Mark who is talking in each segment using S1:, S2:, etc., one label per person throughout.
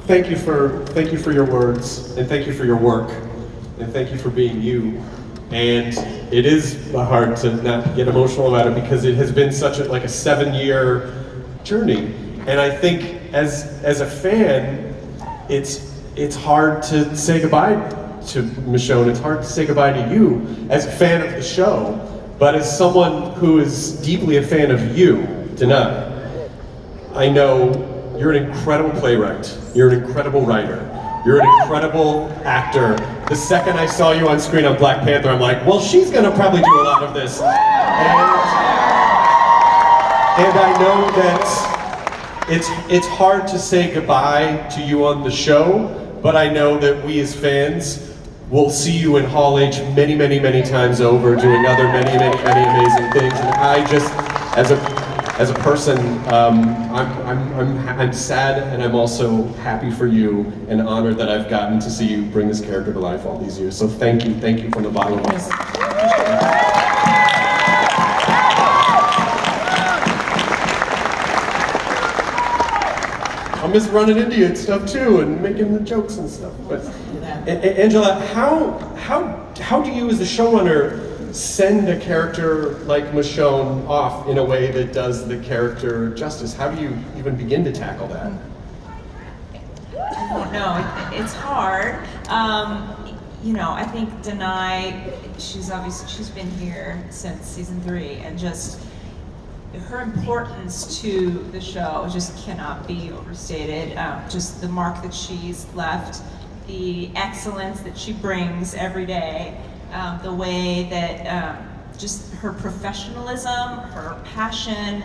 S1: thank you for your words, and thank you for your work, and thank you for being you. And it is hard to not get emotional about it because it has been such a 7-year journey. And I think as a fan, it's hard to say goodbye to Michonne. It's hard to say goodbye to you as a fan of the show, but as someone who is deeply a fan of you, Danai, I know you're an incredible playwright. You're an incredible writer. You're an incredible actor. The second I saw you on screen on Black Panther, I'm like, well, she's gonna probably do a lot of this. And I know that it's hard to say goodbye to you on the show, but I know that we as fans will see you in Hall H many, many, many times over, doing other many, many, many amazing things. And I just, as a person, I'm sad, and I'm also happy for you and honored that I've gotten to see you bring this character to life all these years. So thank you from the bottom of my heart. I'll miss running into you and stuff too, and making the jokes and stuff. But Angela, how do you as the showrunner send a character like Michonne off in a way that does the character justice? How do you even begin to tackle that?
S2: I don't know. It's hard. I think Danai, she's been here since season 3, and just her importance to the show just cannot be overstated. Just the mark that she's left, the excellence that she brings every day, the way that just her professionalism, her passion,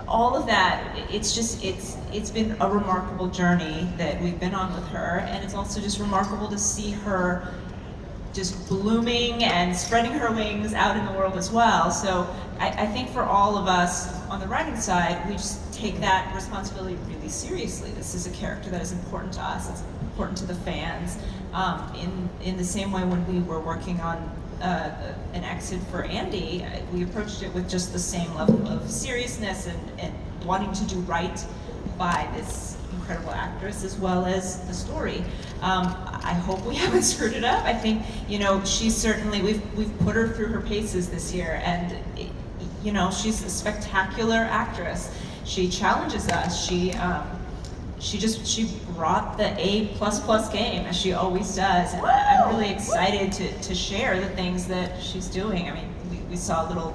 S2: all of that, it's been a remarkable journey that we've been on with her, and it's also just remarkable to see her just blooming and spreading her wings out in the world as well. So I think for all of us on the writing side, we just take that responsibility really seriously. This is a character that is important to us, it's important to the fans. In the same way when we were working on an exit for Andy, we approached it with just the same level of seriousness and wanting to do right by this incredible actress as well as the story. I hope we haven't screwed it up. I think, she's certainly, we've put her through her paces this year, and she's a spectacular actress. She challenges us. She brought the A++ game, as she always does, and I'm really excited to share the things that she's doing. I mean, we saw a little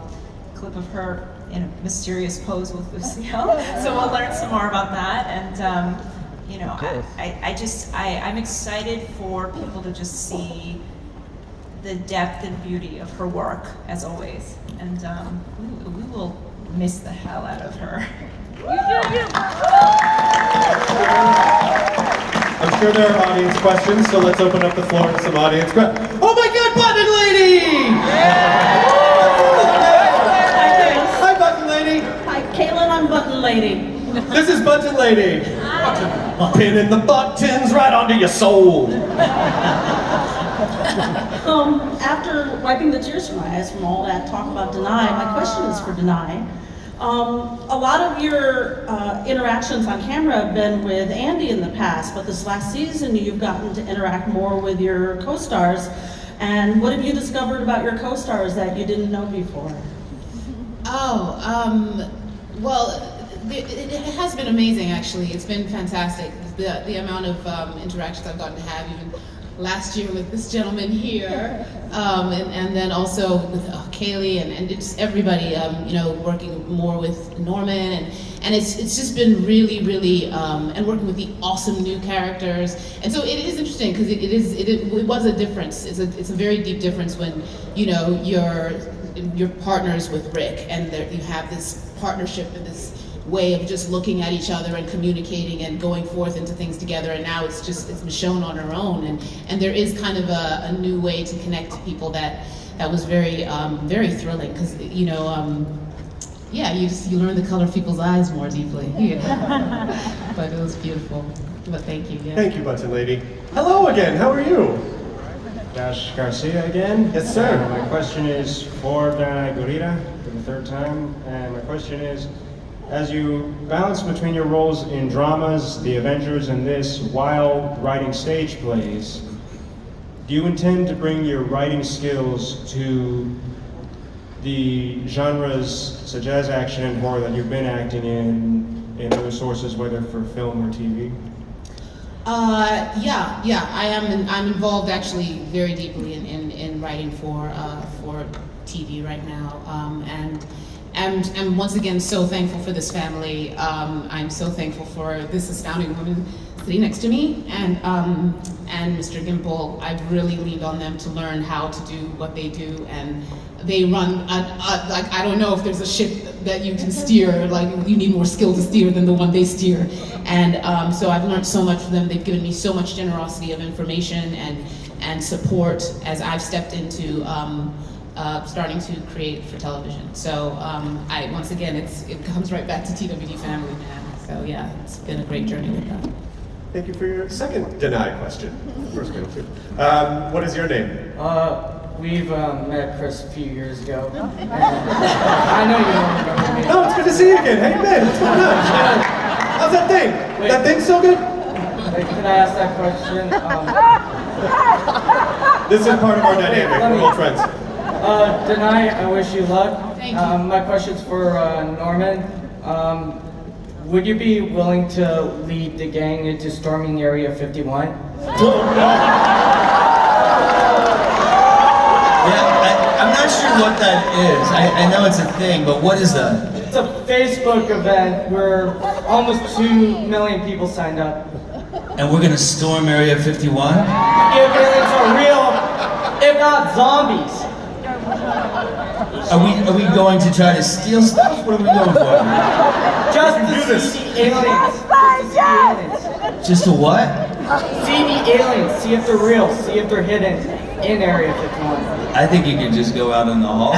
S2: clip of her in a mysterious pose with Lucille, so we'll learn some more about that. And I'm excited for people to just see the depth and beauty of her work, as always. And we will miss the hell out of her.
S1: I'm sure there are audience questions, so let's open up the floor to some audience questions. Oh my God, Button Lady! Hi, Button Lady.
S3: Hi, Caitlin, I'm Button Lady.
S1: This is Button Lady. Pinning the buttons right onto your soul.
S3: After wiping the tears from my eyes from all that talk about Danai, my question is for Danai. A lot of your interactions on camera have been with Andy in the past, but this last season you've gotten to interact more with your co-stars. And what have you discovered about your co-stars that you didn't know before?
S4: Well, it has been amazing, actually. It's been fantastic. The amount of interactions I've gotten to have, even last year with this gentleman here, and then also with Cailey and just everybody, working more with Norman, and it's just been really, and working with the awesome new characters. And so it is interesting because it was a difference. It's a very deep difference when you're partners with Rick, and you have this partnership and this way of just looking at each other and communicating and going forth into things together, and now it's Michonne on her own, and there is kind of a new way to connect to people that was very thrilling, because you learn the color of people's eyes more deeply. But it was beautiful. But thank you. Yeah.
S1: Thank you, Button Lady. Hello again, how are you?
S5: Josh Garcia again.
S1: Yes, sir.
S5: My question is for Danai Gurira for the third time, and my question is, As you balance between your roles in dramas, The Avengers, and this, while writing stage plays, do you intend to bring your writing skills to the genres such as action and horror that you've been acting in other sources, whether for film or TV?
S4: Yeah, I'm involved actually very deeply in writing for TV right now, and once again so thankful for this family. I'm so thankful for this astounding woman sitting next to me, and Mr. Gimple. I've really leaned on them to learn how to do what they do, and they run like I don't know if there's a ship that you can steer, like you need more skill to steer than the one they steer, and so I've learned so much from them. They've given me so much generosity of information and support as I've stepped into starting to create for television. So I once again it comes right back to TWD family, man. So yeah, it's been a great journey with them.
S1: Thank you for your second Danai question. First one, too. What is your name?
S6: We've met Chris a few years ago. I know you don't remember me.
S1: Oh, it's good to see you again. How you been? What's going on? How's that thing?
S6: Wait.
S1: That thing still good?
S6: Wait, can I ask that question?
S1: This is part of our dynamic. We're old friends.
S6: Danai, I wish you luck.
S4: Thank you.
S6: My question's for Norman. Would you be willing to lead the gang into storming Area 51?
S7: Yeah, I'm not sure what that is. I know it's a thing, but what is that?
S6: It's a Facebook event where almost 2 million people signed up.
S7: And we're gonna storm Area 51?
S6: If aliens are real, if not zombies.
S7: Are we going to try to steal stuff? What are we going for?
S6: Just to see the aliens. Just to see the aliens.
S7: Just a what?
S6: See the aliens. See if they're real. See if they're hidden in Area 51.
S7: I think you can just go out in the hall.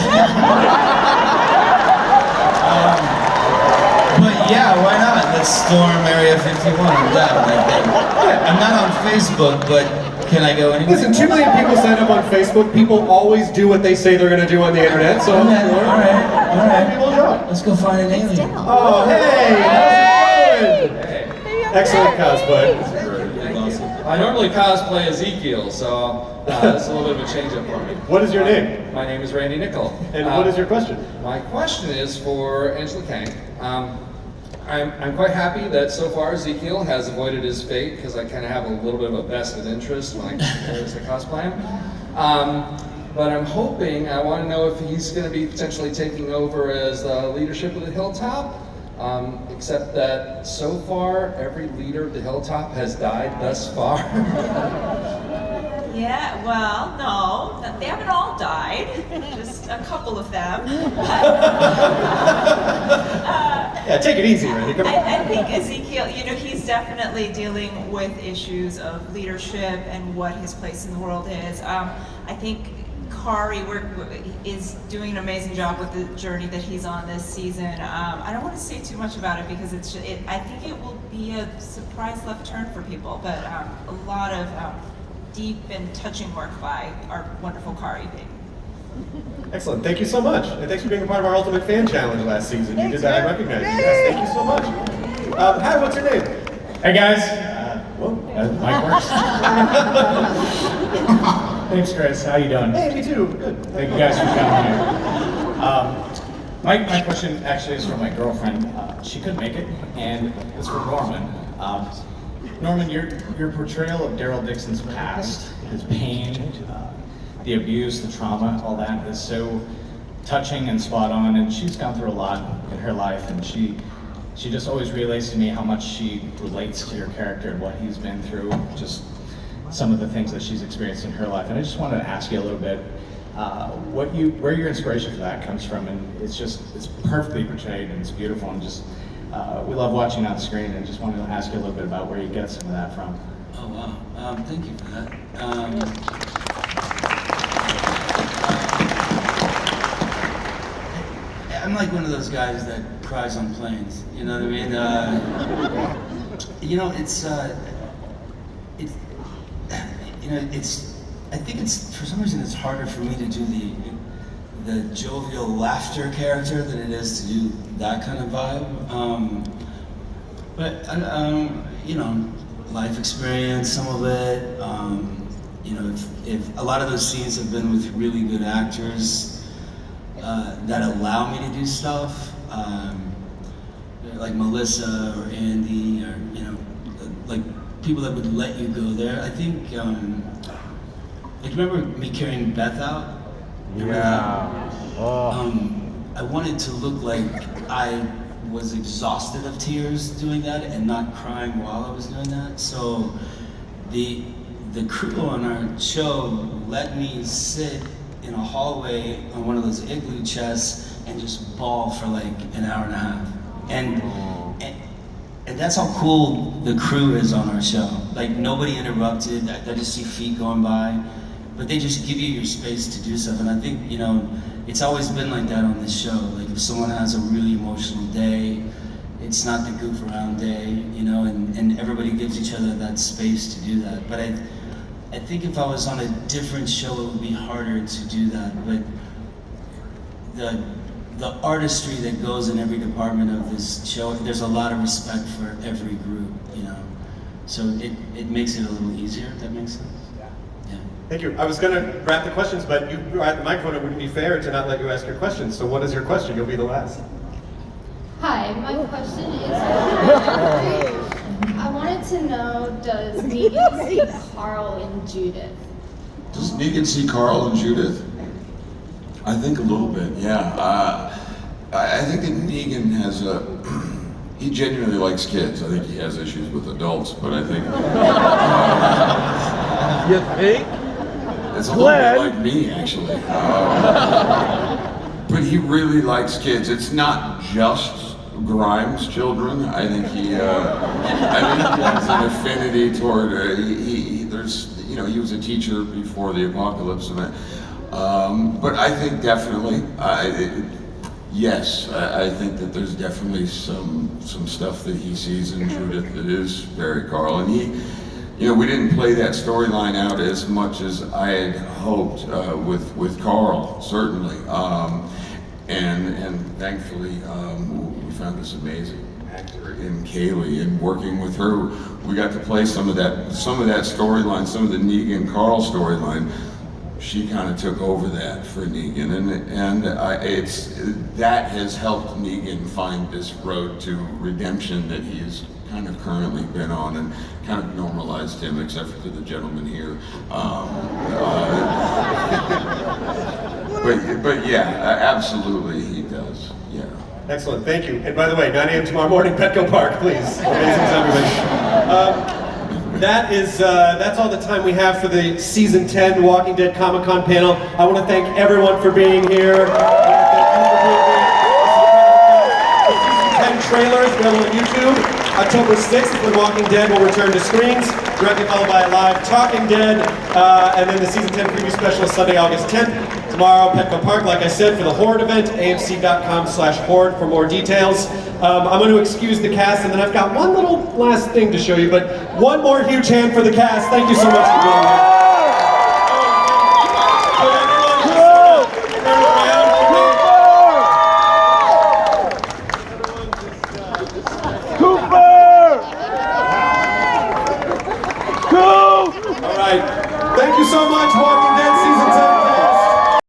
S7: But yeah, why not? Let's storm Area 51. I'm down, I think. I'm not on Facebook, but can I go anywhere?
S1: Listen, 2 million people sign up on Facebook. People always do what they say they're going to do on the internet, so I'm
S7: Okay,
S1: sure.
S7: all right.
S1: People's job.
S7: Let's go find an alien.
S1: Oh, hey! How's it going? Excellent cosplay.
S8: I normally cosplay Ezekiel, so it's a little bit of a change up for me.
S1: What is your name?
S8: My name is Randy Nickel.
S1: And what is your question?
S8: My question is for Angela Kang. I'm quite happy that so far Ezekiel has avoided his fate because I kind of have a little bit of a vested interest when I cosplay him. But I'm hoping, I want to know if he's going to be potentially taking over as the leadership of the Hilltop. Except that so far, every leader of the Hilltop has died thus far.
S2: Yeah, well, no, they haven't all died, just a couple of them.
S1: Yeah, take it easy, Randy. Come on.
S2: I think Ezekiel, he's definitely dealing with issues of leadership and what his place in the world is. I think Kari is doing an amazing job with the journey that he's on this season. I don't want to say too much about it because I think it will be a surprise left turn for people, but a lot of deep and touching work by our wonderful Kari.
S1: Excellent. Thank you so much. And thanks for being a part of our Ultimate Fan Challenge last season. You did that. I recognize you. Yes, thank you so much. Hi, what's your name?
S9: Hey guys,
S1: Whoa.
S9: Mike works. Thanks, Chris. How you doing?
S1: Hey, me too. Good.
S9: Thank you guys for coming here. My question actually is for my girlfriend. She couldn't make it, and it's for Norman. Norman, your portrayal of Daryl Dixon's past, his pain, the abuse, the trauma, all that is so touching and spot on. And she's gone through a lot in her life, and she just always relays to me how much she relates to your character and what he's been through, just some of the things that she's experienced in her life. And I just wanted to ask you a little bit where your inspiration for that comes from. And it's perfectly portrayed and it's beautiful, and just we love watching on screen, and just wanted to ask you a little bit about where you get some of that from.
S7: Oh wow, thank you for that. I'm like one of those guys that cries on planes. You know what I mean? I think it's for some reason it's harder for me to do the jovial laughter character than it is to do that kind of vibe. But you know, life experience, some of it. You know, if a lot of those scenes have been with really good actors that allow me to do stuff, like Melissa or Andy, or you know, like people that would let you go there. I think, like, remember me carrying Beth out? Remember that? I wanted to look like I was exhausted of tears doing that and not crying while I was doing that. So the crew on our show let me sit in a hallway on one of those igloo chests and just bawl for like an hour and a half. And that's how cool the crew is on our show. Like, nobody interrupted. I just see feet going by, but they just give you your space to do stuff. And I think, you know, it's always been like that on this show. Like, if someone has a really emotional day, it's not the goof around day, you know, and everybody gives each other that space to do that. But I think if I was on a different show, it would be harder to do that. But the artistry that goes in every department of this show, there's a lot of respect for every group, you know. So it makes it a little easier, if that makes sense. Yeah.
S1: Thank you. I was going to wrap the questions, but you are at the microphone. It wouldn't be fair to not let you ask your questions. So what is your question? You'll be the last.
S10: Hi, my question is, I wanted to know, does Negan see Carl and Judith?
S11: Does Negan see Carl and Judith? I think a little bit, yeah. I think that Negan has he genuinely likes kids. I think he has issues with adults, but I think...
S12: You think?
S11: It's a little bit like me, actually. But he really likes kids. It's not just Grimes' children. I think he has an affinity toward, there's, you know, he was a teacher before the apocalypse event. But I think definitely, yes, I think that there's definitely some stuff that he sees in Judith that is very Carl. And he, you know, we didn't play that storyline out as much as I had hoped with Carl, certainly. And thankfully, we found this amazing actor in Cailey, and working with her, we got to play some of that storyline, some of the Negan Carl storyline. She kind of took over that for Negan, and that has helped Negan find this road to redemption that he's kind of currently been on, and kind of normalized him, except for the gentleman here. But yeah, absolutely he does. Yeah.
S1: Excellent, thank you. And by the way, 9 a.m. tomorrow morning, Petco Park, please. Amazing everybody. That's all the time we have for the Season 10 Walking Dead Comic-Con panel. I want to thank everyone for being here. I want to thank you for being here. The Season 10 trailer is available on YouTube. October 6th, when Walking Dead will return to screens, directly followed by a live Talking Dead, and then the Season 10 preview special Sunday, August 10th. Tomorrow, Petco Park, like I said, for the Horde event, amc.com/Horde for more details. I'm going to excuse the cast, and then I've got one little last thing to show you, but one more huge hand for the cast. Thank you so much for being here.